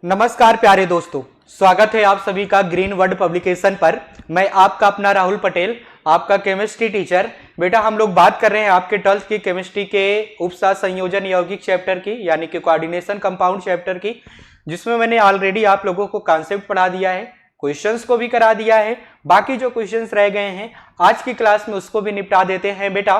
नमस्कार प्यारे दोस्तों, स्वागत है आप सभी का ग्रीन वर्ड पब्लिकेशन पर। मैं आपका अपना राहुल पटेल, आपका केमिस्ट्री टीचर। बेटा हम लोग बात कर रहे हैं आपके 12th की केमिस्ट्री के उपसा संयोजन यौगिक चैप्टर की, यानी कि कोऑर्डिनेशन कंपाउंड चैप्टर की, जिसमें मैंने ऑलरेडी आप लोगों को कॉन्सेप्ट पढ़ा दिया है, क्वेश्चंस को भी करा दिया है। बाकी जो क्वेश्चंस रह गए हैं आज की क्लास में उसको भी निपटा देते हैं। बेटा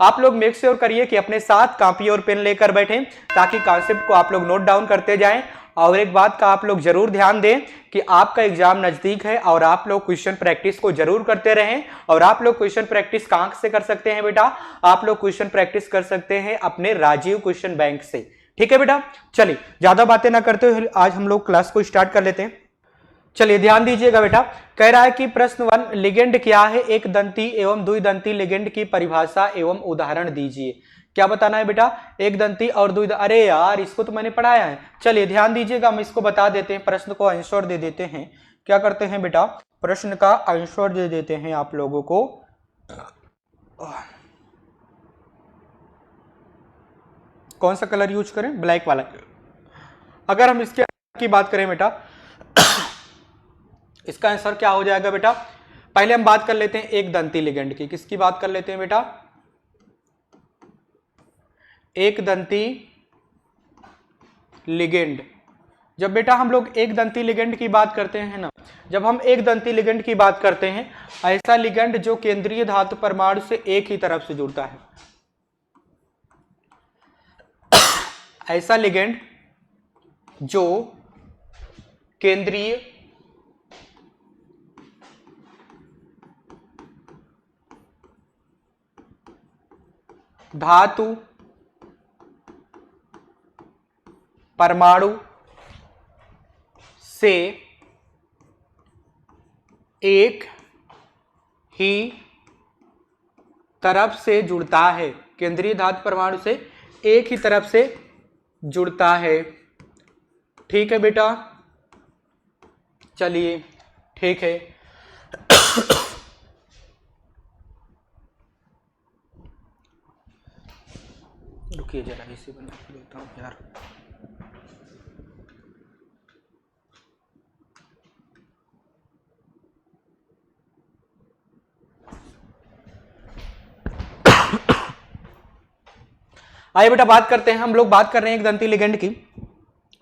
आप लोग मेक श्योर करिए कि अपने साथ कॉपी और पेन लेकर बैठें ताकि कॉन्सेप्ट को आप लोग नोट डाउन करते जाएं। और एक बात का आप लोग जरूर ध्यान दें कि आपका एग्जाम नजदीक है और आप लोग क्वेश्चन प्रैक्टिस को जरूर करते रहें। और आप लोग क्वेश्चन प्रैक्टिस कहां से कर सकते हैं बेटा? आप लोग क्वेश्चन प्रैक्टिस कर सकते हैं अपने राजीव क्वेश्चन बैंक से। ठीक है बेटा, चलिए ज्यादा बातें ना करते हुए आज हम लोग क्लास को स्टार्ट कर लेते हैं। चलिए ध्यान दीजिएगा बेटा, कह रहा है कि प्रश्न 1, लिगेंड क्या है? एक दंती एवं द्विदंती लिगेंड की परिभाषा एवं उदाहरण दीजिए। क्या बताना है बेटा? एक दंती और अरे यार इसको तो मैंने पढ़ाया है। चलिए ध्यान दीजिएगा, हम इसको बता देते हैं, प्रश्न को आंसर दे देते हैं। क्या करते हैं बेटा? प्रश्न का आंसर दे देते हैं आप लोगों को। कौन सा कलर यूज करें? ब्लैक वाला। अगर हम इसके की बात करें बेटा, इसका आंसर क्या हो जाएगा बेटा? पहले हम बात कर लेते हैं एक दंती लिगेंड की। किसकी बात कर लेते हैं बेटा? एक दंती लिगेंड। जब बेटा हम लोग एक दंती लिगेंड की बात करते हैं ना, जब हम एक दंती लिगेंड की बात करते हैं, ऐसा लिगेंड जो केंद्रीय धातु परमाणु से एक ही तरफ से जुड़ता है, ऐसा लिगेंड जो केंद्रीय धातु परमाणु से एक ही तरफ से जुड़ता है, केंद्रीय धातु परमाणु से एक ही तरफ से जुड़ता है। ठीक है बेटा, चलिए ठीक है। रुकिए जरा, इसे बना के देता हूँ यार। आइए बेटा बात करते हैं, हम लोग बात कर रहे हैं एक दंती लिगेंड की।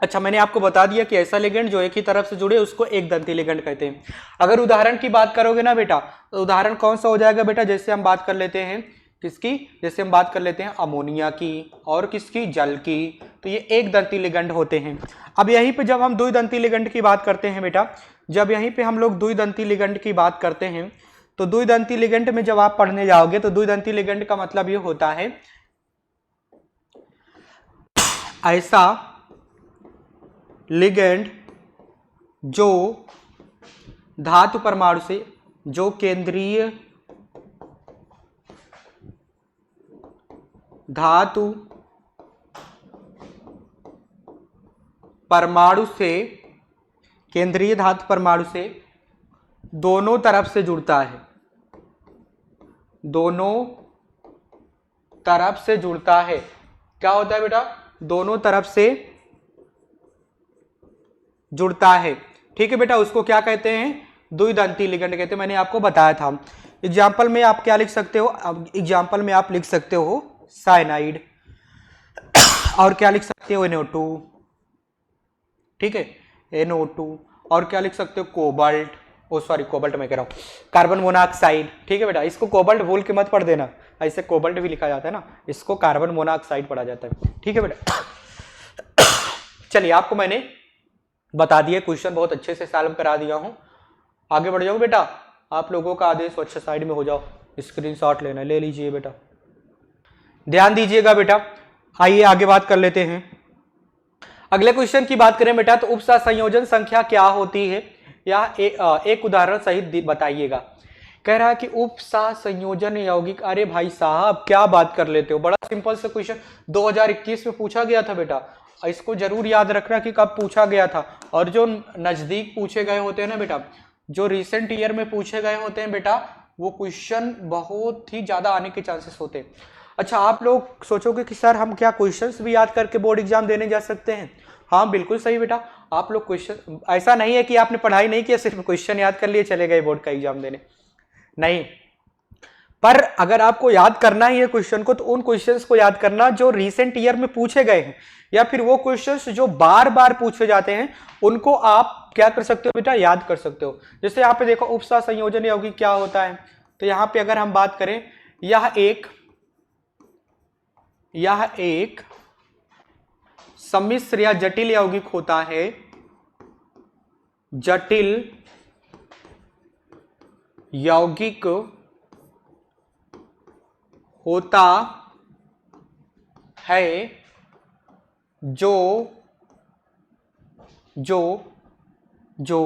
अच्छा मैंने आपको बता दिया कि ऐसा लिगेंड जो एक ही तरफ से जुड़े उसको एक दंती लिगेंड कहते हैं। अगर उदाहरण की बात करोगे ना बेटा, तो उदाहरण कौन सा हो जाएगा बेटा? जैसे हम बात कर लेते हैं किसकी? जैसे हम बात कर लेते हैं अमोनिया की और किसकी? जल की। तो ये एक दंती लिगेंड होते हैं। अब यहीं पे जब हम द्विदंती लिगेंड की बात करते हैं बेटा, जब यहीं पे हम लोग द्विदंती लिगेंड की बात करते हैं, तो द्विदंती लिगेंड में जब आप पढ़ने जाओगे तो द्विदंती लिगेंड का मतलब ये होता है ऐसा लिगेंड जो धातु परमाणु से, जो केंद्रीय धातु परमाणु से, केंद्रीय धातु परमाणु से दोनों तरफ से जुड़ता है, दोनों तरफ से जुड़ता है। क्या होता है बेटा? दोनों तरफ से जुड़ता है। ठीक है बेटा, उसको क्या कहते हैं? द्विदंती लिगेंड कहते हैं। मैंने आपको बताया था। एग्जाम्पल में आप क्या लिख सकते हो? एग्जाम्पल में आप लिख सकते हो साइनाइड, और क्या लिख सकते हो? NO2। ठीक है, NO2। और क्या लिख सकते हो? कोबाल्ट, कोबाल्ट मैं कह रहा हूं, कार्बन मोनोऑक्साइड। ठीक है बेटा, इसको कोबाल्ट भूल के मत पढ़ देना, ऐसे कोबाल्ट भी लिखा जाता है ना, इसको कार्बन मोनोऑक्साइड पढ़ा जाता है। ठीक है बेटा, चलिए आपको मैंने बता दिया, क्वेश्चन बहुत अच्छे से सॉल्व करा दिया हूं। आगे बढ़ जाओ बेटा, आप लोगों का आदेश अच्छा साइड में हो जाओ, स्क्रीनशॉट लेना, ले लीजिए बेटा, ध्यान दीजिएगा बेटा। आइए आगे बात कर लेते हैं। अगले क्वेश्चन की बात करें बेटा, तो उपसा संयोजन संख्या क्या होती है? या एक उदाहरण सहित बताइएगा। कह रहा है कि उपसा संयोजन यौगिक। अरे भाई साहब क्या बात कर लेते हो, बड़ा सिंपल सा क्वेश्चन 2021 में पूछा गया था बेटा। इसको जरूर याद रखना कि कब पूछा गया था। और जो नजदीक पूछे गए होते हैं ना बेटा, जो रिसेंट ईयर में पूछे गए होते हैं बेटा, वो क्वेश्चन बहुत ही ज्यादा आने के चांसेस होते हैं। अच्छा, आप लोग सोचोगे कि सर हम क्या क्वेश्चंस भी याद करके बोर्ड एग्जाम देने जा सकते हैं? हाँ बिल्कुल सही बेटा। आप लोग क्वेश्चन, ऐसा नहीं है कि आपने पढ़ाई नहीं किया सिर्फ क्वेश्चन याद कर लिए चले गए बोर्ड का एग्जाम देने, नहीं। पर अगर आपको याद करना ही है क्वेश्चन को, तो उन क्वेश्चंस को याद करना जो रिसेंट ईयर में पूछे गए हैं, या फिर वो क्वेश्चंस जो बार बार पूछे जाते हैं उनको आप क्या कर सकते हो बेटा, याद कर सकते हो। जैसे यहाँ पे देखो उपसह संयोजन यौगिक क्या होता है, तो यहाँ पे अगर हम बात करें, यह एक सम्मिश्र या जटिल यौगिक होता है, जटिल यौगिक होता है जो जो जो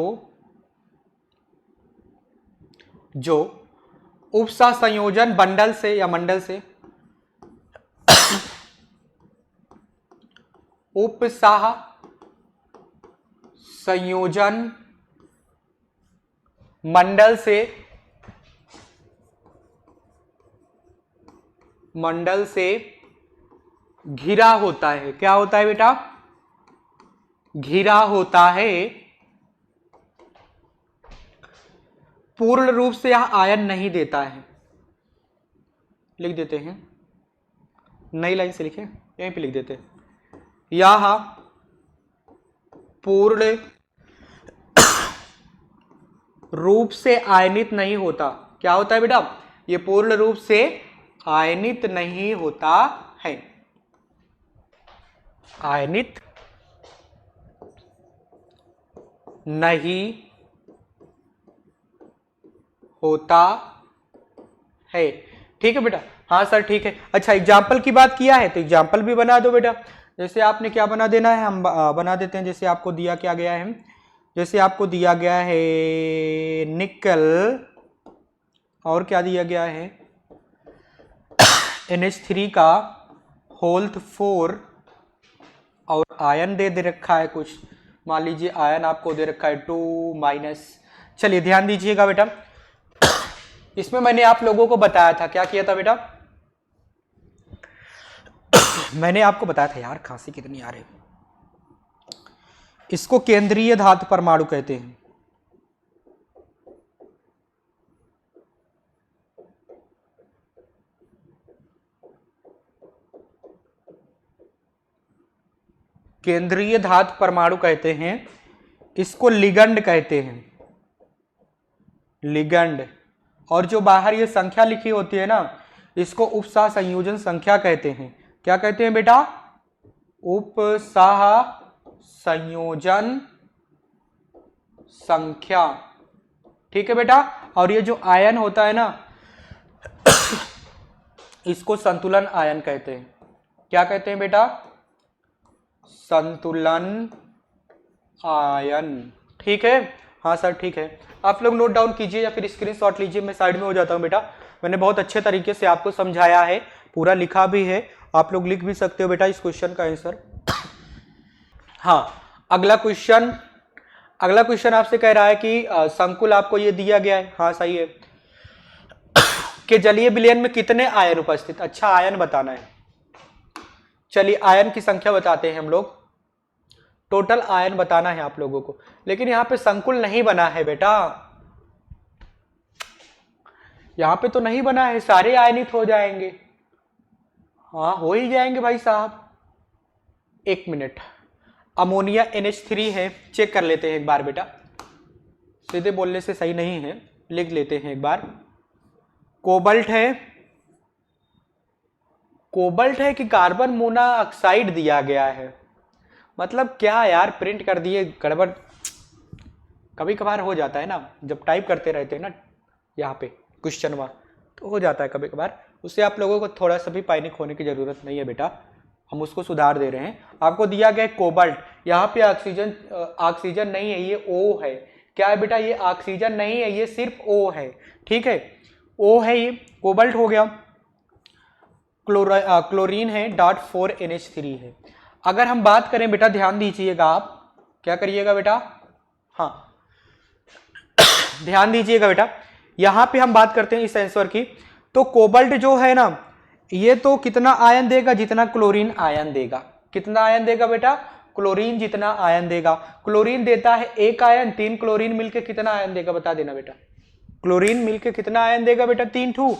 जो उपसह संयोजन बंडल से या मंडल से उपसह संयोजन मंडल से घिरा होता है। क्या होता है बेटा, घिरा होता है। पूर्ण रूप से यह आयन नहीं देता है, लिख देते हैं, नई लाइन से लिखें, यहीं पे लिख देते हैं, यह पूर्ण रूप से आयनित नहीं होता। क्या होता है बेटा, ये पूर्ण रूप से आयनित नहीं होता है, आयनित नहीं होता है। ठीक है बेटा, हाँ सर ठीक है। अच्छा एग्जाम्पल की बात किया है तो एग्जाम्पल भी बना दो बेटा। जैसे आपने क्या बना देना है, हम बना देते हैं। जैसे आपको दिया क्या गया है, जैसे आपको दिया गया है निकल, और क्या दिया गया है, NH3 का होल्थ 4, और आयन दे रखा है कुछ, मान लीजिए आयन आपको दे रखा है 2-। चलिए ध्यान दीजिएगा बेटा, इसमें मैंने आप लोगों को बताया था, क्या किया था बेटा, मैंने आपको बताया था, यार खांसी कितनी आ रही, इसको केंद्रीय धातु परमाणु कहते हैं। केंद्रीय धातु परमाणु कहते हैं, इसको लिगंड कहते हैं, लिगंड। और जो बाहर ये संख्या लिखी होती है ना, इसको उपसह संयोजन संख्या कहते हैं। क्या कहते हैं बेटा, उपसह संयोजन संख्या। ठीक है बेटा। और ये जो आयन होता है ना, इसको संतुलन आयन कहते हैं। क्या कहते हैं बेटा, संतुलन आयन। ठीक है, हाँ सर ठीक है। आप लोग नोट डाउन कीजिए या फिर स्क्रीनशॉट लीजिए, मैं साइड में हो जाता हूँ बेटा। मैंने बहुत अच्छे तरीके से आपको समझाया है, पूरा लिखा भी है, आप लोग लिख भी सकते हो बेटा इस क्वेश्चन का आंसर। हाँ अगला क्वेश्चन, अगला क्वेश्चन आपसे कह रहा है कि संकुल आपको ये दिया गया है, हाँ सही है, कि जलीय विलयन में कितने आयन उपस्थित। अच्छा आयन बताना है, चलिए आयन की संख्या बताते हैं हम लोग, टोटल आयन बताना है आप लोगों को। लेकिन यहां पे संकुल नहीं बना है बेटा, यहां पे तो नहीं बना है, सारे आयनित हो जाएंगे। हाँ हो ही जाएंगे भाई साहब। एक मिनट, अमोनिया NH3 है, चेक कर लेते हैं एक बार बेटा, सीधे बोलने से सही नहीं है, लिख लेते हैं एक बार। कोबाल्ट है, कोबाल्ट है कि कार्बन मोनोऑक्साइड दिया गया है, मतलब क्या यार प्रिंट कर दिए, गड़बड़ कभी कभार हो जाता है ना, जब टाइप करते रहते हैं ना यहाँ पे क्वेश्चन वहाँ, तो हो जाता है कभी कभार। उससे आप लोगों को थोड़ा सा भी पैनिक होने की जरूरत नहीं है बेटा, हम उसको सुधार दे रहे हैं। आपको दिया गया कोबाल्ट, यहाँ पे ऑक्सीजन, ऑक्सीजन नहीं है, ये O है। क्या है बेटा, ये ऑक्सीजन नहीं है, ये सिर्फ O है। ठीक है, O है, ये कोबाल्ट हो गया। क्लोरीन है, .4 NH3 है। अगर हम बात करें बेटा, ध्यान दीजिएगा, आप क्या करिएगा बेटा, हाँ ध्यान दीजिएगा बेटा, यहां पे हम बात करते हैं इस आंसर की, तो कोबाल्ट जो है ना, ये तो कितना आयन देगा, जितना क्लोरीन आयन देगा। कितना आयन देगा बेटा, क्लोरीन जितना आयन देगा। क्लोरीन देता है 1 आयन, 3 क्लोरीन मिलके कितना आयन देगा बता देना बेटा। क्लोरीन मिलके कितना आयन देगा बेटा 3 ठू।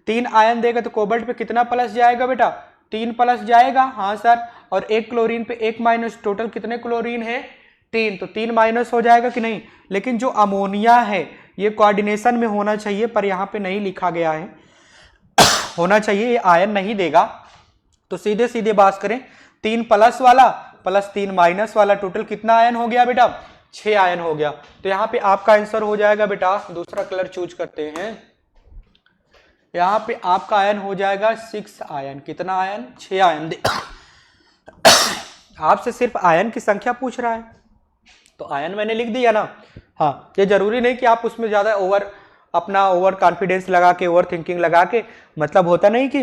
3 आयन देगा तो कोबाल्ट पे कितना प्लस जाएगा बेटा 3 प्लस जाएगा। हाँ सर, और 1 क्लोरीन पे 1 माइनस, टोटल कितने क्लोरीन है 3, तो 3 माइनस हो जाएगा कि नहीं। लेकिन जो अमोनिया है ये कोऑर्डिनेशन में होना चाहिए, पर यहाँ पे नहीं लिखा गया है, होना चाहिए, ये आयन नहीं देगा। तो सीधे सीधे बात करें 3 प्लस वाला प्लस 3 माइनस वाला, टोटल कितना आयन हो गया बेटा 6 आयन हो गया। तो यहाँ पे आपका आंसर हो जाएगा बेटा, दूसरा कलर चूज करते हैं, यहाँ पे आपका आयन हो जाएगा 6 आयन। कितना आयन 6 आयन दे आपसे सिर्फ आयन की संख्या पूछ रहा है तो आयन मैंने लिख दिया ना। हाँ, ये जरूरी नहीं कि आप उसमें ज्यादा अपना ओवर कॉन्फिडेंस लगा के, ओवर थिंकिंग लगा के, मतलब होता नहीं कि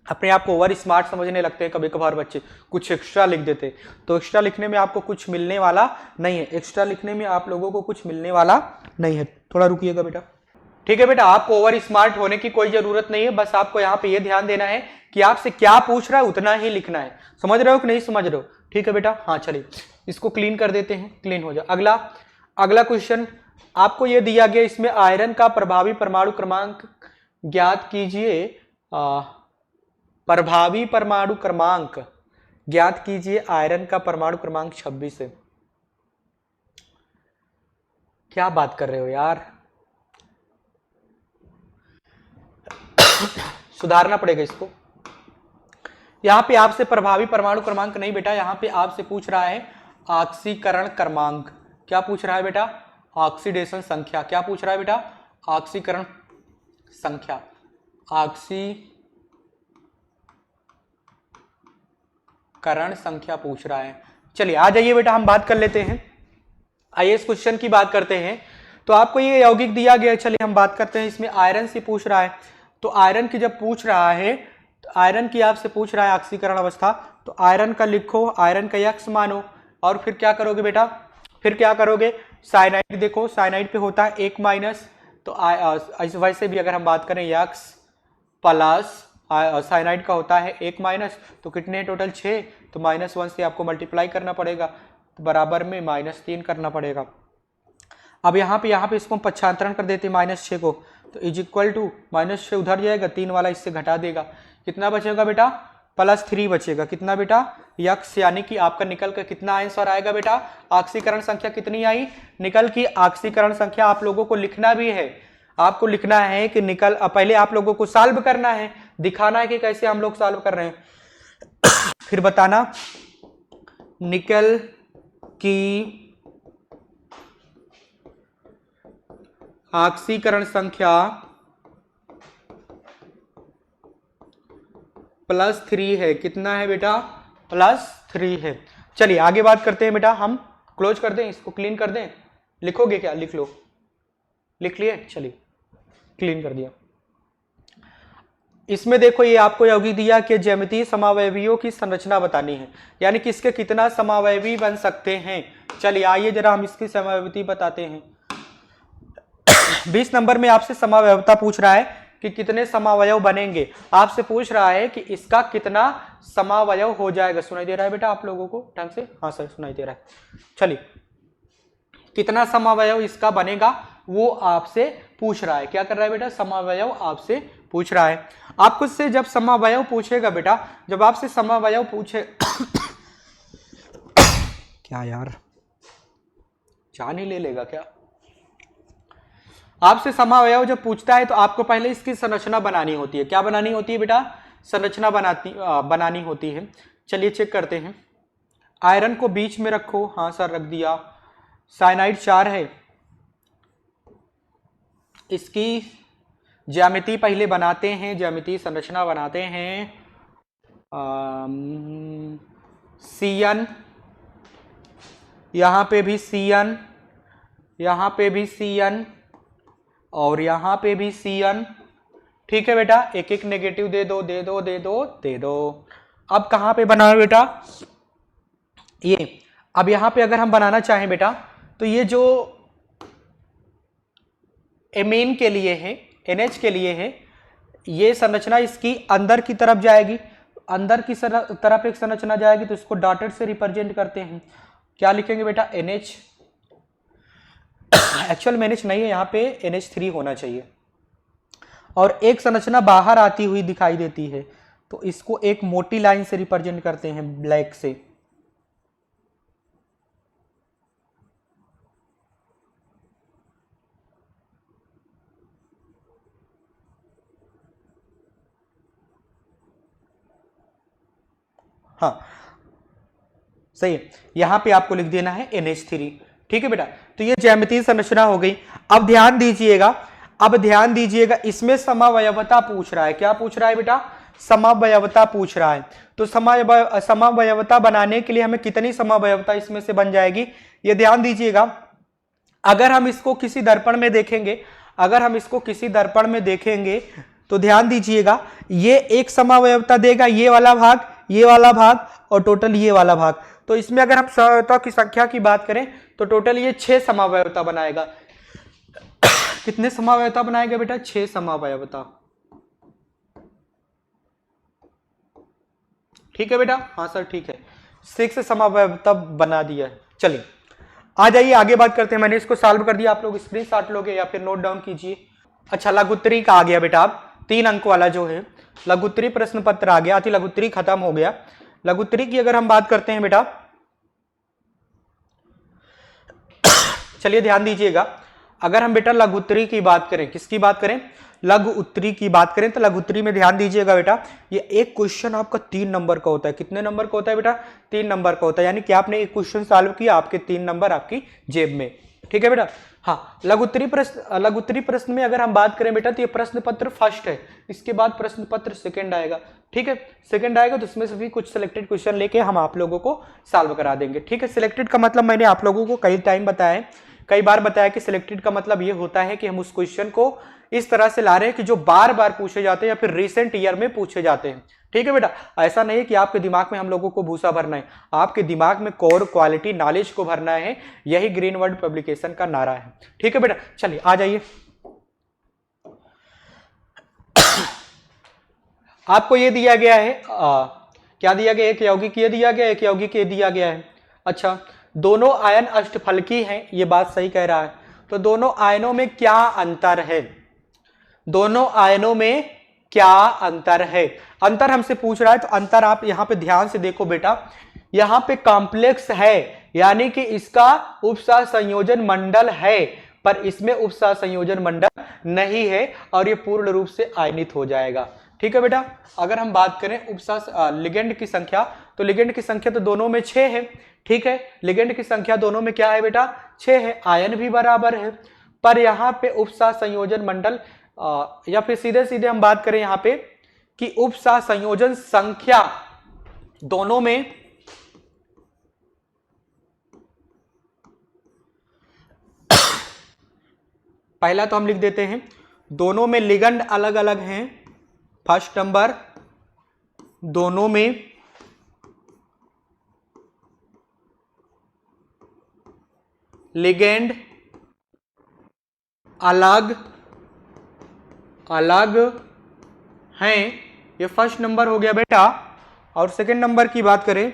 अपने आप को ओवर स्मार्ट समझने लगते हैं कभी कभार बच्चे, कुछ एक्स्ट्रा लिख देते। तो एक्स्ट्रा लिखने में आपको कुछ मिलने वाला नहीं है, एक्स्ट्रा लिखने में आप लोगों को कुछ मिलने वाला नहीं है। थोड़ा रुकिएगा बेटा, ठीक है बेटा। आपको ओवर स्मार्ट होने की कोई जरूरत नहीं है, बस आपको यहाँ पे ये ध्यान देना है कि आपसे क्या पूछ रहा है उतना ही लिखना है। समझ रहे हो कि नहीं समझ रहे हो? ठीक है बेटा। हाँ चलिए इसको क्लीन कर देते हैं, क्लीन हो जाए। अगला क्वेश्चन आपको ये दिया गया, इसमें आयरन का प्रभावी परमाणु क्रमांक ज्ञात कीजिए। प्रभावी परमाणु क्रमांक ज्ञात कीजिए। आयरन का परमाणु क्रमांक 26 है। क्या बात कर रहे हो यार, सुधारना पड़ेगा इसको। यहां पे आपसे प्रभावी परमाणु क्रमांक नहीं बेटा, यहां पे आपसे पूछ रहा है ऑक्सीकरण क्रमांक। क्या पूछ रहा है बेटा? ऑक्सीडेशन संख्या। क्या पूछ रहा है बेटा? ऑक्सीकरण संख्या, ऑक्सीकरण संख्या पूछ रहा है। चलिए आ जाइए बेटा, हम बात कर लेते हैं। आइए इस क्वेश्चन की बात करते हैं। तो आपको ये यौगिक दिया गया है, चलिए हम बात करते हैं। इसमें आयरन से पूछ रहा है, तो आयरन की जब पूछ रहा है, तो आयरन की आपसे पूछ रहा है ऑक्सीकरण अवस्था, तो आयरन का लिखो, आयरन का यक्स मानो, और फिर क्या करोगे बेटा? फिर क्या करोगे? साइनाइड देखो, साइनाइड पे होता है 1 माइनस, तो वैसे भी अगर हम बात करें यक्स प्लस साइनाइड का होता है 1 माइनस, तो कितने टोटल 6, तो -1 से आपको मल्टीप्लाई करना पड़ेगा, तो बराबर में -3 करना पड़ेगा। अब यहाँ पे इसको हम पक्षांतरण कर देते हैं -6 को, तो इज इक्वल टू -6 उधर जाएगा, 3 वाला इससे घटा देगा, कितना बचेगा बेटा? +3 बचेगा। कितना बेटा? यक्स, यानी कि आपका निकल कर कितना आंसर आएगा बेटा? ऑक्सीकरण संख्या कितनी आई? निकल की ऑक्सीकरण संख्या आप लोगों को लिखना भी है, आपको लिखना है कि निकल, पहले आप लोगों को सॉल्व करना है, दिखाना है कि कैसे हम लोग सॉल्व कर रहे हैं, फिर बताना निकल की ऑक्सीकरण संख्या +3 है। कितना है बेटा? +3 है। चलिए आगे बात करते हैं बेटा, हम क्लोज कर दें इसको, क्लीन कर दें। लिखोगे क्या? लिख लो, लिख लिए? चलिए क्लीन कर दिया। इसमें देखो ये आपको यौगिक दिया कि ज्यामितीय समावयवियों की संरचना बतानी है, यानी कि इसके कितना समावयवी बन सकते हैं। चलिए आइए जरा हम इसकी समावयवी बताते हैं। 20 नंबर में आपसे समावयवता पूछ रहा है कि कितने समावयव बनेंगे, आपसे पूछ रहा है कि इसका कितना समावयव हो जाएगा। सुनाई दे रहा है बेटा आप लोगों को ढंग से? हाँ सर सुनाई दे रहा है। चलिए कितना समावयव इसका बनेगा वो आपसे पूछ रहा है। क्या कर रहा है बेटा? समावयव आपसे पूछ रहा है। आपको से जब समावयव पूछेगा बेटा, जब आपसे समावयव पूछे क्या यार, जान ही ले लेगा क्या? आपसे समावयव जब पूछता है तो आपको पहले इसकी संरचना बनानी होती है। क्या बनानी होती है बेटा? संरचना बनानी होती है। चलिए चेक करते हैं। आयरन को बीच में रखो, हाँ सर रख दिया। साइनाइड 4 है, इसकी ज्यामिति पहले बनाते हैं, ज्यामिति संरचना बनाते हैं। Cn, यहाँ पे भी Cn, यहाँ पे भी Cn, और यहाँ पे भी Cn। ठीक है बेटा, एक एक नेगेटिव दे दो, दे दो, दे दो, दे दो। अब कहाँ पे बनाओ बेटा? ये अब यहाँ पे अगर हम बनाना चाहें बेटा, तो ये जो एमीन के लिए है, NH के लिए है, ये संरचना इसकी अंदर की तरफ जाएगी। अंदर की तरफ एक संरचना जाएगी तो इसको डॉटेड से रिप्रेजेंट करते हैं। क्या लिखेंगे बेटा? NH। एक्चुअल में NH नहीं है, यहाँ पे NH3 होना चाहिए। और एक संरचना बाहर आती हुई दिखाई देती है तो इसको एक मोटी लाइन से रिप्रेजेंट करते हैं, ब्लैक से। हाँ सही है, यहां पे आपको लिख देना है NH3। ठीक है बेटा, तो ये ज्यामितीय संरचना हो गई। अब ध्यान दीजिएगा, इसमें समावयवता पूछ रहा है। क्या पूछ रहा है बेटा? समावयवता पूछ रहा है। तो समावयवता बनाने के लिए हमें कितनी समावयवता इसमें से बन जाएगी, ये ध्यान दीजिएगा। अगर हम इसको किसी दर्पण में देखेंगे, तो ध्यान दीजिएगा, ये एक समावयवता देगा, ये वाला भाग और टोटल ये वाला भाग। तो इसमें अगर हम समवयवता की संख्या की बात करें तो टोटल ये 6 समावयवता बनाएगा। कितने समावयवता बनाएगा बेटा? 6 समावयवता। ठीक है बेटा? हाँ सर ठीक है, 6 समावयवता बना दिया है। चलिए आ जाइए आगे बात करते हैं। मैंने इसको सॉल्व कर दिया, आप लोग स्क्रीनशॉट लोगे या फिर नोट डाउन कीजिए। अच्छा, लघुत्तरी का आ गया बेटा। अब 3 अंक वाला जो है लघुत्तरी प्रश्न पत्र आ गया। अति लघुत्तरी खत्म हो गया। लघुत्तरी की अगर हम बात करते हैं बेटा, चलिए ध्यान दीजिएगा, अगर हम बेटा लघुत्तरी की बात करें, किसकी बात करें? लघु उत्तरी की बात करें तो लघुत्तरी में ध्यान दीजिएगा बेटा, ये एक क्वेश्चन आपका 3 नंबर का होता है। कितने नंबर का होता है बेटा? 3 नंबर का होता है। यानी कि आपने एक क्वेश्चन सॉल्व किया, आपके 3 नंबर आपकी जेब में। ठीक है बेटा? हाँ, लघुत्तरी प्रश्न में अगर हम बात करें बेटा तो ये प्रश्न पत्र फर्स्ट है, इसके बाद प्रश्न पत्र सेकंड आएगा। ठीक है, सेकंड आएगा तो उसमें से भी कुछ सिलेक्टेड क्वेश्चन लेके हम आप लोगों को सॉल्व करा देंगे। ठीक है, सिलेक्टेड का मतलब मैंने आप लोगों को कई बार बताया कि सिलेक्टेड का मतलब ये होता है कि हम उस क्वेश्चन को इस तरह से ला रहे हैं कि जो बार बार पूछे जाते हैं या फिर रिसेंट ईयर में पूछे जाते हैं। ठीक है बेटा, ऐसा नहीं है कि आपके दिमाग में हम लोगों को भूसा भरना है, आपके दिमाग में कोर क्वालिटी नॉलेज को भरना है। यही ग्रीन वर्ड पब्लिकेशन का नारा है। ठीक है बेटा, चलिए आ जाइए। आपको ये दिया गया है, क्या दिया गया? एक यौगिक ये दिया गया, एक यौगिक ये दिया गया है। अच्छा, दोनों आयन अष्टफलकी हैं, ये बात सही कह रहा है। तो दोनों आयनों में क्या अंतर है? दोनों आयनों में क्या अंतर है? अंतर हमसे पूछ रहा है, तो अंतर आप यहां पे ध्यान से देखो बेटा, यहां पे कॉम्प्लेक्स है, यानी कि इसका उपसह संयोजन मंडल है, पर इसमें उपसह संयोजन मंडल नहीं है और ये पूर्ण रूप से आयनित हो जाएगा। ठीक है बेटा, अगर हम बात करें उपसह लिगेंड की संख्या, तो लिगेंड की संख्या तो दोनों में 6 है। ठीक है, लिगेंड की संख्या दोनों में क्या है बेटा? 6 है। आयन भी बराबर है, पर यहाँ पे उपसह संयोजन मंडल या फिर सीधे सीधे हम बात करें यहाँ पे कि उपसह संयोजन संख्या दोनों में पहला तो हम लिख देते हैं, दोनों में लिगेंड अलग अलग हैं। फर्स्ट नंबर, दोनों में लिगेंड अलग अलग हैं, ये फर्स्ट नंबर हो गया बेटा। और सेकंड नंबर की बात करें,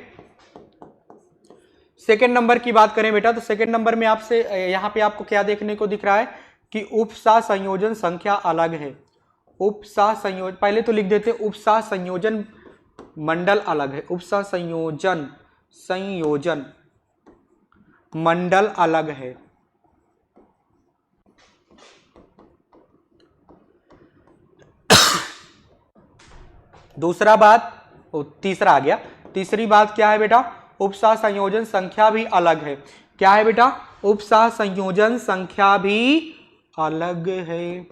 बेटा, तो सेकंड नंबर में आपसे यहां पे आपको क्या देखने को दिख रहा है कि उपसह संयोजन संख्या अलग है। उपसह संयोजन, पहले तो लिख देते उपसह संयोजन मंडल अलग है। उपसह संयोजन मंडल अलग है। दूसरा बात, तीसरा आ गया। तीसरी बात क्या है बेटा? उपसह संयोजन संख्या भी अलग है। क्या है बेटा? उपसह संयोजन संख्या भी अलग है।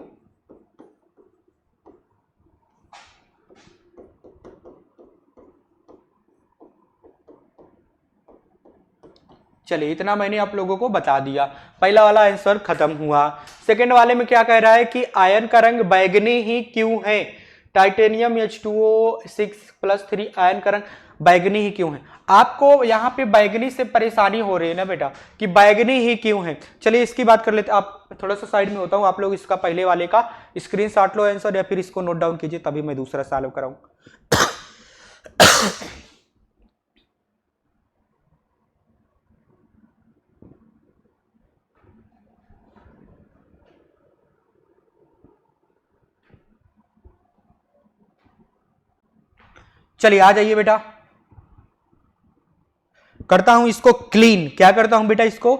चलिए, इतना मैंने आप लोगों को बता दिया। पहला वाला आंसर खत्म हुआ। सेकंड वाले में क्या कह रहा है कि आयन का रंग बैगनी ही क्यों है? टाइटेनियम H2O6+3 आयन का रंग बैगनी ही क्यों है? आपको यहाँ पे बैगनी से परेशानी हो रही है ना बेटा, कि बैगनी ही क्यों है। चलिए इसकी बात कर लेते। आप थोड़ा सा साइड में होता हूँ, आप लोग इसका पहले वाले का स्क्रीनशॉट लो आंसर, या फिर इसको नोट डाउन कीजिए, तभी मैं दूसरा सॉल्व कराऊं। चलिए आ जाइए बेटा, करता हूं इसको क्लीन। क्या करता हूं बेटा? इसको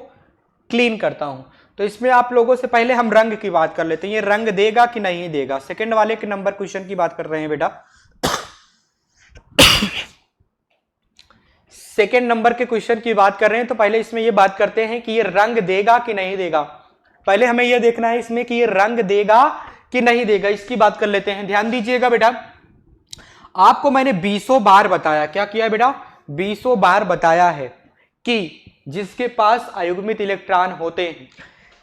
क्लीन करता हूं। तो इसमें आप लोगों से पहले हम रंग की बात कर लेते हैं, ये रंग देगा कि नहीं देगा। सेकंड वाले के नंबर क्वेश्चन की बात कर रहे हैं बेटा। सेकंड नंबर के क्वेश्चन की बात कर रहे हैं, तो पहले इसमें ये बात करते हैं कि ये रंग देगा कि नहीं देगा। पहले हमें यह देखना है इसमें कि ये रंग देगा कि नहीं देगा, इसकी बात कर लेते हैं। ध्यान दीजिएगा बेटा, आपको मैंने 20 बार बताया, क्या किया बेटा? 20 बार बताया है कि जिसके पास अयुग्मित इलेक्ट्रॉन होते हैं,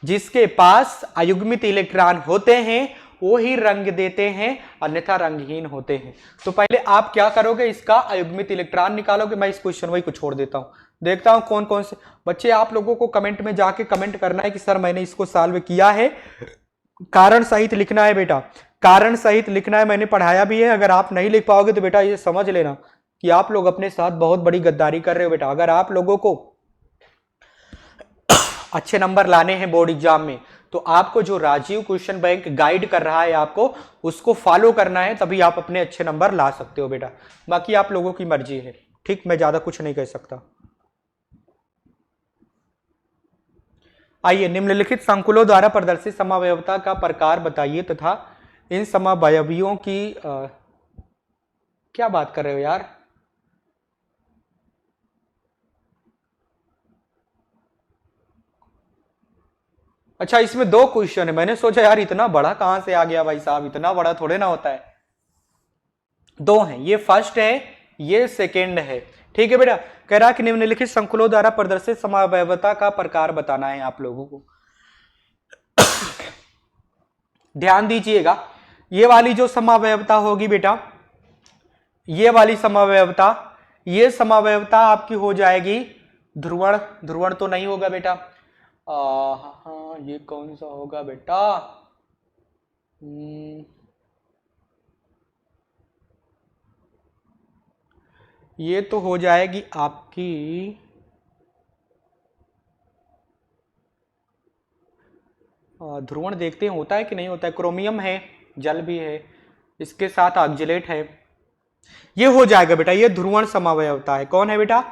जिसके पास अयुग्मित इलेक्ट्रॉन होते हैं वो ही रंग देते हैं, अन्यथा रंगहीन होते हैं। तो पहले आप क्या करोगे? इसका अयुग्मित इलेक्ट्रॉन निकालोगे। मैं इस क्वेश्चन वही को छोड़ देता हूं, देखता हूं कौन कौन से बच्चे, आप लोगों को कमेंट में जाके कमेंट करना है कि सर मैंने इसको सॉल्व किया है। कारण सहित लिखना है बेटा, कारण सहित लिखना है, मैंने पढ़ाया भी है। अगर आप नहीं लिख पाओगे तो बेटा ये समझ लेना कि आप लोग अपने साथ बहुत बड़ी गद्दारी कर रहे हो बेटा। अगर आप लोगों को अच्छे नंबर लाने हैं बोर्ड एग्जाम में, तो आपको जो राजीव क्वेश्चन बैंक गाइड कर रहा है आपको उसको फॉलो करना है, तभी आप अपने अच्छे नंबर ला सकते हो बेटा। बाकी आप लोगों की मर्जी है, ठीक, मैं ज्यादा कुछ नहीं कह सकता। आइए, निम्नलिखित संकुलों द्वारा प्रदर्शित समावयवता का प्रकार बताइए तथा इन समावयवियों की क्या बात कर रहे हो यार? अच्छा, इसमें 2 क्वेश्चन है। मैंने सोचा यार इतना बड़ा कहां से आ गया भाई साहब, इतना बड़ा थोड़े ना होता है। 2 हैं, ये फर्स्ट है, ये सेकेंड है। ठीक है बेटा, कह रहा कि निम्नलिखित संकुलों द्वारा प्रदर्शित समावयवता का प्रकार बताना है आप लोगों को। ध्यान दीजिएगा, ये वाली जो समावयवता होगी बेटा, ये वाली समावयवता, ये समावयवता आपकी हो जाएगी ध्रुवण। ध्रुवण तो नहीं होगा बेटा। हाँ, ये कौन सा होगा बेटा? ये तो हो जाएगी आपकी ध्रुवण। देखते हैं होता है कि नहीं होता है। क्रोमियम है, जल भी है, इसके साथ ऑक्जिलेट है, ये हो जाएगा बेटा। ये ध्रुवण समावयवता है। कौन है बेटा?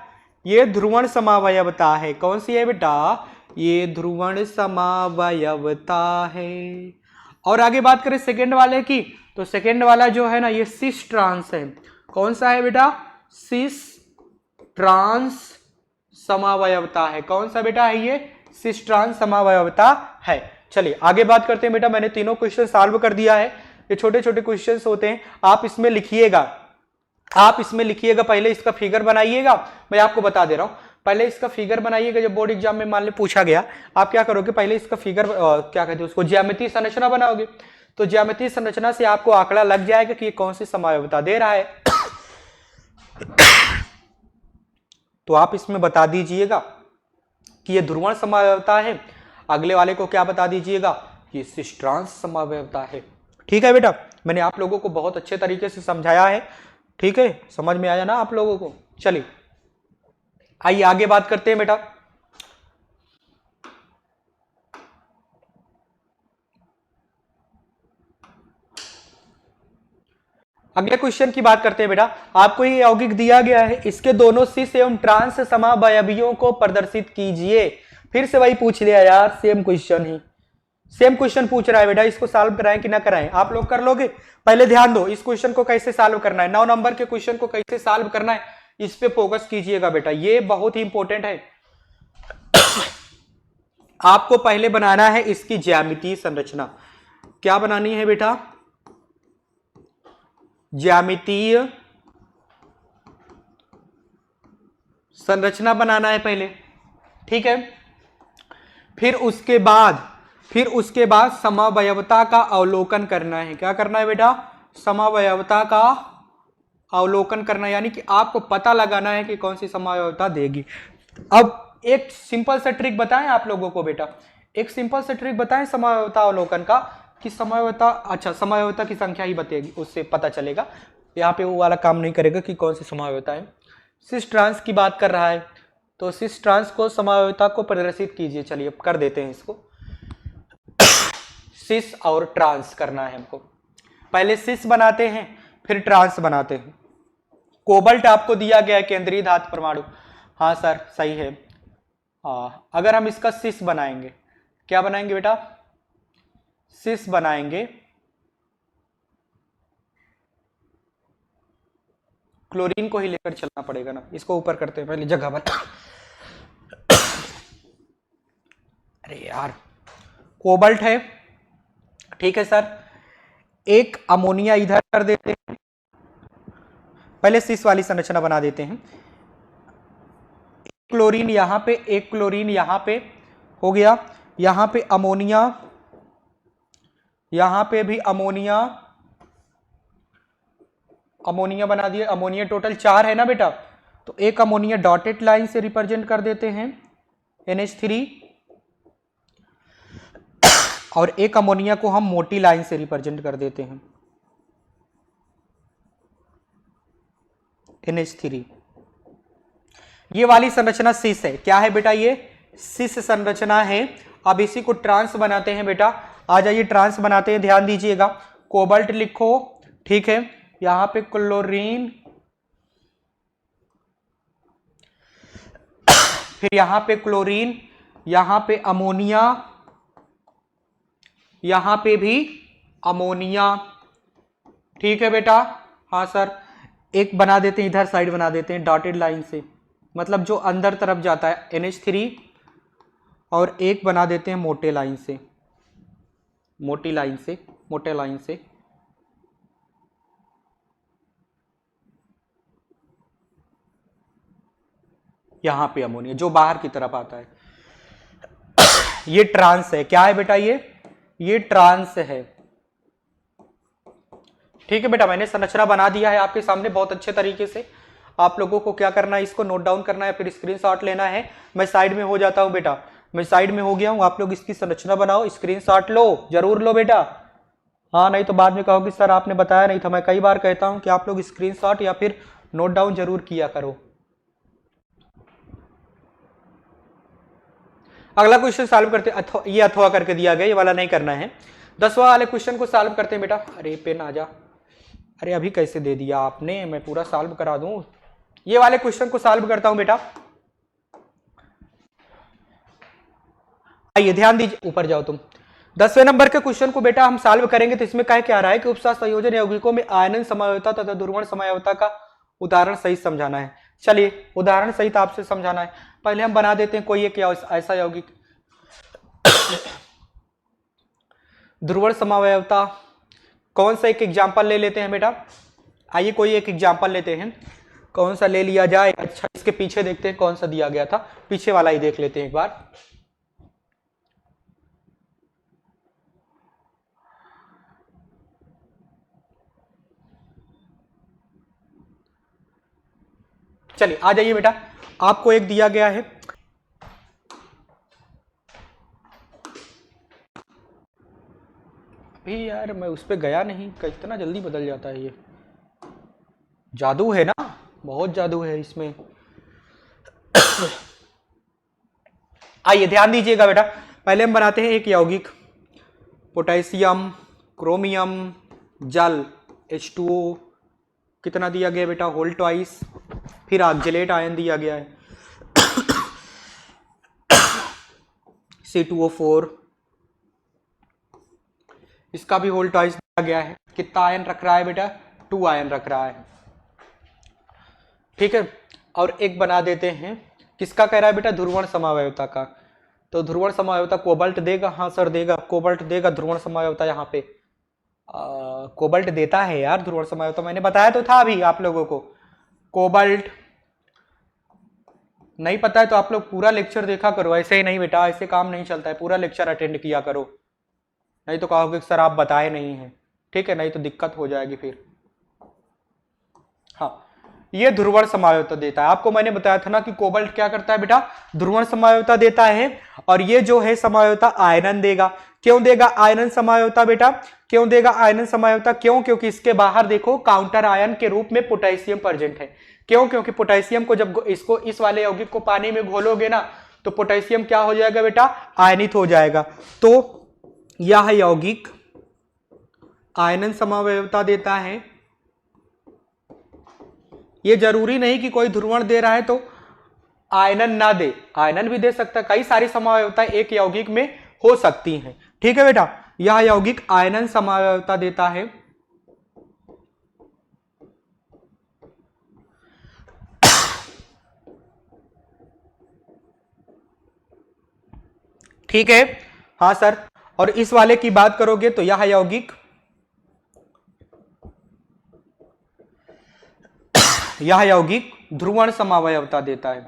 ये ध्रुवण समावयवता है। कौन सी है बेटा? ये ध्रुवण समावयवता है। और आगे बात करें सेकेंड वाले की, तो सेकेंड वाला जो है ना, ये सिस ट्रांस है। कौन सा है बेटा? सिस ट्रांस समावयवता है। कौन सा बेटा है? ये सिस ट्रांस समावयवता है। चलिए आगे बात करते हैं बेटा। मैंने तीनों क्वेश्चन सॉल्व कर दिया है। ये छोटे छोटे क्वेश्चंस होते हैं, आप इसमें लिखिएगा, आप इसमें लिखिएगा। पहले इसका फिगर बनाइएगा, मैं आपको बता दे रहा हूं। पहले इसका फिगर बनाइएगा। जब बोर्ड एग्जाम में मान ली पूछा गया, आप क्या करोगे? पहले इसका फिगर क्या कहते हैं उसको, ज्यामितीय संरचना बनाओगे। तो ज्यामितीय संरचना से आपको आंकड़ा लग जाएगा कि ये कौन सी समावयवता दे रहा है। तो आप इसमें बता दीजिएगा कि ये ध्रुवण समावयवता है। अगले वाले को क्या बता दीजिएगा? ये सिस ट्रांस समावयवता है। ठीक है बेटा, मैंने आप लोगों को बहुत अच्छे तरीके से समझाया है। ठीक है, समझ में आया ना आप लोगों को? चलिए आइए आगे बात करते हैं बेटा। अगले क्वेश्चन की बात करते हैं बेटा। आपको ये यौगिक दिया गया है, इसके दोनों सिस एवं ट्रांस समावयवियों को प्रदर्शित कीजिए। फिर से वही पूछ लिया यार, सेम क्वेश्चन ही, सेम क्वेश्चन पूछ रहा है बेटा। इसको सॉल्व कराएं कि ना कराएं? आप लोग कर लोगे? पहले ध्यान दो, इस क्वेश्चन को कैसे सॉल्व करना है, 9 नंबर के क्वेश्चन को कैसे सॉल्व करना है, इस पे फोकस कीजिएगा बेटा, ये बहुत ही इंपॉर्टेंट है। आपको पहले बनाना है इसकी ज्यामितीय संरचना। क्या बनानी है बेटा? ज्यामितीय संरचना बनाना है पहले। ठीक है, फिर उसके बाद समावयवता का अवलोकन करना है। क्या करना है बेटा? समावयवता का अवलोकन करना, यानी कि आपको पता लगाना है कि कौन सी समावयवता देगी। अब एक सिंपल सा ट्रिक बताएं आप लोगों को बेटा, एक सिंपल सा ट्रिक बताएं समावयवता अवलोकन का, कि समावयवता, अच्छा समावयवता की संख्या ही बताएगी, उससे पता चलेगा। यहाँ पे वो वाला काम नहीं करेगा कि कौन सी समावयवता है। सिस ट्रांस की बात कर रहा है, तो सिस ट्रांस को समावयवता को प्रदर्शित कीजिए। चलिए कर देते हैं इसको। सिस और ट्रांस करना है हमको। पहले सिस बनाते हैं, फिर ट्रांस बनाते हैं। कोबाल्ट आपको दिया गया है केंद्रीय धातु परमाणु। हाँ सर सही है। अगर हम इसका सिस बनाएंगे, क्या बनाएंगे बेटा? सिस बनाएंगे, क्लोरीन को ही लेकर चलना पड़ेगा ना। इसको ऊपर करते हैं पहले, जगह बना। अरे यार, कोबाल्ट है, ठीक है सर। एक अमोनिया इधर कर देते हैं, पहले सिस वाली संरचना बना देते हैं। क्लोरीन यहां पे, एक क्लोरीन यहां पे हो गया, यहां पे अमोनिया, यहां पे भी अमोनिया, अमोनिया बना दिए। अमोनिया टोटल 4 है ना बेटा, तो एक अमोनिया डॉटेड लाइन से रिप्रेजेंट कर देते हैं NH3, और एक अमोनिया को हम मोटी लाइन से रिप्रेजेंट कर देते हैं NH3। ये वाली संरचना सिस है। क्या है बेटा? ये सिस संरचना है। अब इसी को ट्रांस बनाते हैं बेटा। आ जाइए ट्रांस बनाते हैं, ध्यान दीजिएगा। कोबाल्ट लिखो, ठीक है, यहां पे क्लोरीन, फिर यहां पे क्लोरीन, यहां पे अमोनिया, यहां पे भी अमोनिया, ठीक है बेटा। हाँ सर, एक बना देते हैं, इधर साइड बना देते हैं डॉटेड लाइन से, मतलब जो अंदर तरफ जाता है NH3, और एक बना देते हैं मोटे लाइन से, मोटी लाइन से, मोटे लाइन से। यहां पे अमोनिया जो बाहर की तरफ आता है। ये ट्रांस है। क्या है बेटा? ये ट्रांस है, ठीक है बेटा। मैंने संरचना बना दिया है आपके सामने बहुत अच्छे तरीके से। आप लोगों को क्या करना है, इसको नोट डाउन करना है, फिर स्क्रीनशॉट लेना है। मैं साइड में हो जाता हूं बेटा, मैं साइड में हो गया हूं। आप लोग इसकी संरचना बनाओ, स्क्रीनशॉट लो, जरूर लो बेटा। हाँ, नहीं तो बाद में कहोगे सर आपने बताया नहीं था। मैं कई बार कहता हूं कि आप लोग स्क्रीनशॉट या फिर नोट डाउन जरूर किया करो। अगला क्वेश्चन सॉल्व करते हैं। ये अथवा करके दिया गया, ये वाला नहीं करना है। 10वां वाले क्वेश्चन को सॉल्व करते हैं बेटा। अरे पेन आ जा, अरे अभी कैसे दे दिया आपने, मैं पूरा सॉल्व करा दूं। ये वाले क्वेश्चन को सॉल्व करता हूं बेटा। आइए ध्यान दीजिए, ऊपर जाओ तुम। 10वें नंबर के क्वेश्चन को बेटा हम सॉल्व करेंगे। तो इसमें कह क्या रहा है कि उपसार संयोजन यौगिकों में आयनन समयोता तथा ध्रुवण समयोता का उदाहरण सहित समझाना है। चलिए उदाहरण सहित आपसे समझाना है। पहले हम बना देते हैं कोई एक ऐसा यौगिक। ध्रुवण समवयवता, कौन सा एक एग्जाम्पल ले लेते हैं बेटा? आइए कोई एक एग्जाम्पल लेते हैं, कौन सा ले लिया जाए? अच्छा, इसके पीछे देखते हैं कौन सा दिया गया था, पीछे वाला ही देख लेते हैं एक बार। चलिए आ जाइए बेटा, आपको एक दिया गया है। अभी यार मैं उस पर गया नहीं, कितना जल्दी बदल जाता है ये। जादू है ना, बहुत जादू है इसमें। आइए ध्यान दीजिएगा बेटा। पहले हम बनाते हैं एक यौगिक, पोटेशियम, क्रोमियम, जल, H2O, कितना दिया गया बेटा? Whole twice. फिर ऑक्जेलेट आयन दिया गया है C2O4, इसका भी होल ट्वाइस दिया गया है। कितना आयन रख रहा है बेटा? 2 आयन रख रहा है, ठीक है। और एक बना देते हैं, किसका कह रहा है बेटा? ध्रुवण समावयवता का। तो ध्रुवण समावयवता कोबाल्ट देगा? हाँ सर देगा, कोबाल्ट देगा। ध्रुवण समावयवता यहाँ पे कोबाल्ट देता है यार ध्रुवण समावयवता, मैंने बताया तो था अभी आप लोगों को। कोबाल्ट नहीं पता है तो आप लोग पूरा लेक्चर देखा करो, ऐसे ही नहीं बेटा, ऐसे काम नहीं चलता है। पूरा लेक्चर अटेंड किया करो, नहीं तो कहोगे सर आप बताए नहीं हैं, ठीक है, नहीं तो दिक्कत हो जाएगी फिर। हाँ, ये ध्रुवण समावयवता देता है। आपको मैंने बताया था ना कि कोबाल्ट क्या करता है बेटा? ध्रुवण समावयवता देता है। और ये जो है समावयवता आयनन देगा। क्यों देगा आयनन समावयवता बेटा? क्यों देगा आयनन समावयवता? क्यों? क्योंकि इसके बाहर देखो काउंटर आयन के रूप में पोटेशियम प्रेजेंट है। क्यों? क्योंकि पोटेशियम को जब इसको इस वाले यौगिक को पानी में घोलोगे ना, तो पोटेशियम क्या हो जाएगा बेटा? आयनित हो जाएगा। तो यह यौगिक आयनन समावयवता देता है, ये जरूरी नहीं कि कोई ध्रुवण दे रहा है तो आयनन ना दे, आयनन भी दे सकता है। कई सारी समवायवता एक यौगिक में हो सकती हैं। ठीक है बेटा, यह यौगिक आयनन समवायवता देता है। ठीक है, हाँ सर। और इस वाले की बात करोगे तो यह यौगिक ध्रुवण समवायवता देता है।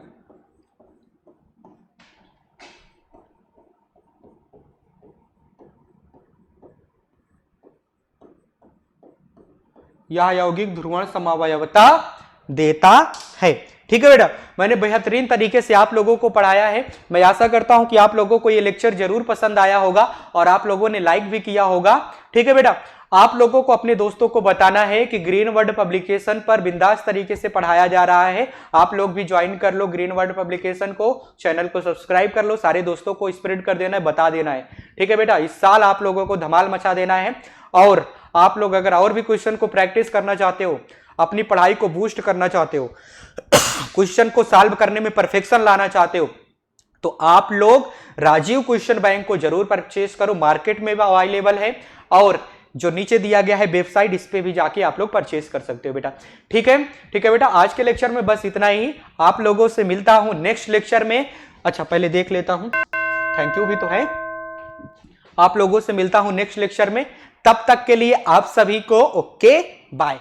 यह यौगिक ध्रुवण समवायवता देता है। ठीक है बेटा, मैंने बेहतरीन तरीके से आप लोगों को पढ़ाया है। मैं आशा करता हूं कि आप लोगों को ये लेक्चर जरूर पसंद आया होगा और आप लोगों ने लाइक भी किया होगा। ठीक है बेटा, आप लोगों को अपने दोस्तों को बताना है कि ग्रीन वर्ड पब्लिकेशन पर बिंदास तरीके से पढ़ाया जा रहा है। आप लोग भी ज्वाइन कर लो ग्रीन वर्ड पब्लिकेशन को, चैनल को सब्सक्राइब कर लो, सारे दोस्तों को स्प्रेड कर देना है, बता देना है। ठीक है बेटा, इस साल आप लोगों को धमाल मचा देना है। और आप लोग अगर और भी क्वेश्चन को प्रैक्टिस करना चाहते हो, अपनी पढ़ाई को बूस्ट करना चाहते हो, क्वेश्चन को सॉल्व करने में परफेक्शन लाना चाहते हो, तो आप लोग राजीव क्वेश्चन बैंक को जरूर परचेस करो। मार्केट में भी अवेलेबल है और जो नीचे दिया गया है वेबसाइट, इस पे भी जाके आप लोग परचेस कर सकते हो बेटा। ठीक है, ठीक है बेटा, आज के लेक्चर में बस इतना ही। आप लोगों से मिलता हूं नेक्स्ट लेक्चर में। अच्छा, पहले देख लेता हूं, थैंक यू भी तो है। आप लोगों से मिलता हूं नेक्स्ट लेक्चर में, तब तक के लिए आप सभी को ओके बाय।